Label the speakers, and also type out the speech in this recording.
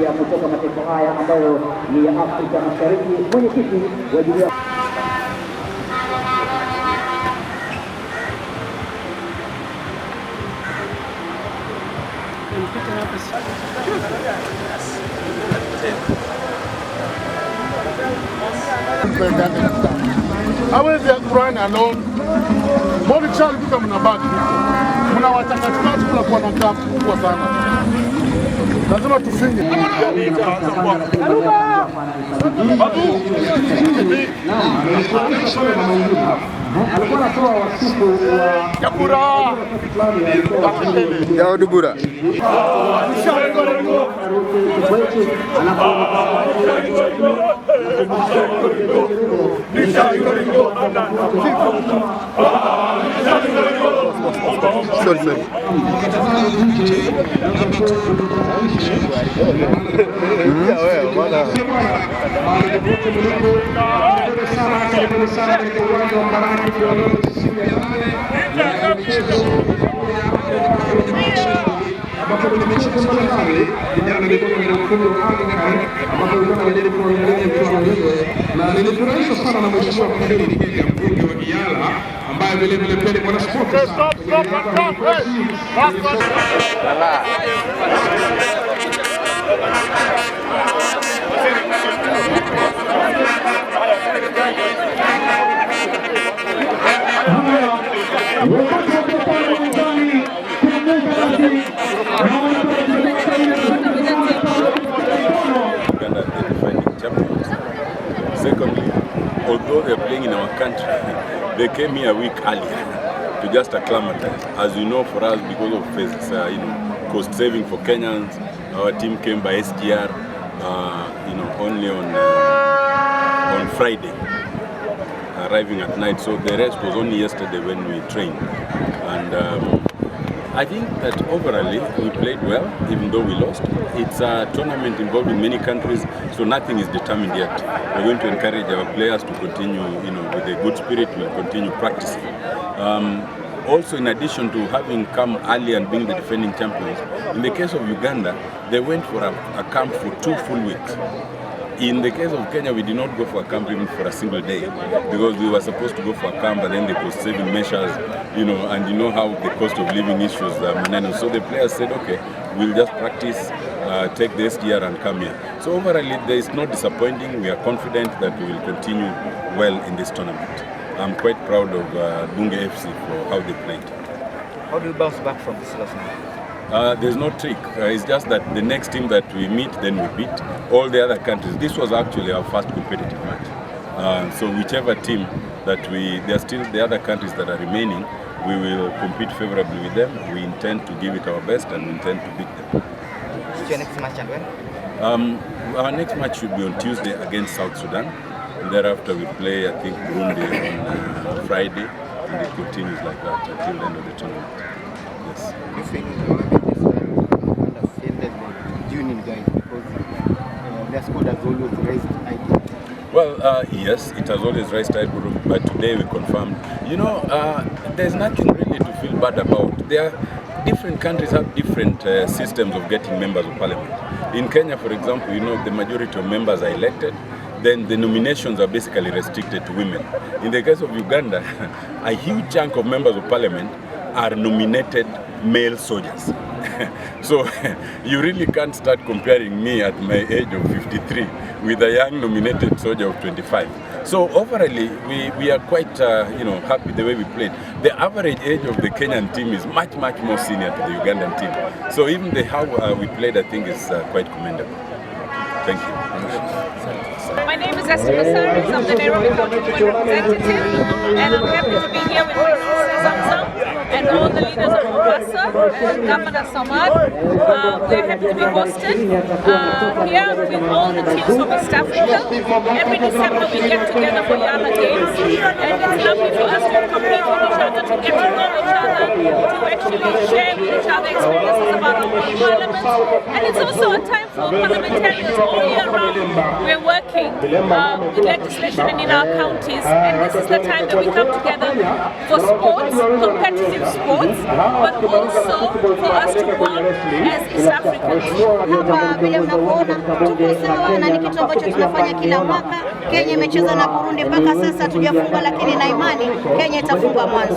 Speaker 1: ya kutoka mataifa haya ambayo ni ya Afrika Mashariki, mwenyekiti wa jumuiya
Speaker 2: hawezi run alone. Mbona kishalifika mnabaki mnawacha katikati, kunakuwa na gap kubwa sana, lazima tufinye.
Speaker 1: alikuwa anatoa wasifu wa
Speaker 2: Jakura
Speaker 3: ya Odubura sorry.
Speaker 4: ambapo kuna michezo mbalimbali jana nilikuwa kwenye ukumbi wa Ardhi ambapo nilikuwa najaribu kuangalia mchezo wenyewe na nilifurahishwa sana na mheshimiwa Fadhili Kenya, mbunge wa EALA ambaye vile vile pia ni mwanaspoti.
Speaker 5: Secondly, although they're playing in our country, they came here a week earlier to just acclimatize. As you know, for us, because of cost saving for Kenyans, our team came by SGR, only on Friday, arriving at night. So the rest was only yesterday when we trained. And I think that overall we played well, even though we lost. It's a tournament involving many countries, so nothing is determined yet. We're going to encourage our players to continue, with a good spirit. We'll continue practicing. Also, in addition to having come early and being the defending champions, in the case of Uganda, they went for a camp for 2 full weeks. In the case of Kenya, we did not go for a camp even for a single day, because we were supposed to go for a camp, and then the cost-saving measures, and you know how the cost of living issues are managed. So the players said, okay, we'll just practice, take the SDR and come here. So overall, there is no disappointing. We are confident that we will continue well in this tournament. I'm quite proud of Bunge FC for how they played.
Speaker 3: How do you bounce back from this loss now?
Speaker 5: There's no trick. It's just that the next team that we meet, then we beat all the other countries. This was actually our first competitive match. So whichever team that there are still the other countries that are remaining, we will compete favorably with them. We intend to give it our best and we intend to beat them.
Speaker 3: What's your next match and when?
Speaker 5: Our next match should be on Tuesday against South Sudan. And thereafter we play, I think, Burundi on Friday, and it continues like that until the end of the tournament. Yes.
Speaker 3: Do you think Uganda failed the union guys because their squad has always raised eyebrows?
Speaker 5: Well, yes, it has always raised eyebrows, but today we confirmed. There's nothing really to feel bad about. Different countries have different systems of getting members of parliament. In Kenya, for example, the majority of members are elected. Then the nominations are basically restricted to women. In the case of Uganda, a huge chunk of members of parliament are nominated male soldiers. So you really can't start comparing me at my age of 53 with a young nominated soldier of 25. So overall, we are quite happy the way we played. The average age of the Kenyan team is much more senior to the Ugandan team. So even how we played, I think, is quite commendable. Thank you.
Speaker 6: My name is Esther Masaris. I'm the Nairobi County Women Representative, and I'm happy to be here with my sister Zamzam and all the leaders of Mombasa, Governor Samad. We're happy to be hosted here with all the teams from East Africa. Every December we get together for EALA Games, and it's lovely for us to compete with each other, to get to know each other, to actually share with each other experiences about our own parliament. And it's also a time for parliamentarians all year round. We're working with legislation and in our counties, and this is the time that we come together for sports, competitive sports, but also for us to work as East Africans.
Speaker 7: Hapa vile mnavyoona tuko sawa na ni kitu ambacho tunafanya kila mwaka. Kenya imecheza na Burundi mpaka sasa tujafunga, lakini na imani Kenya itafunga mwanzo.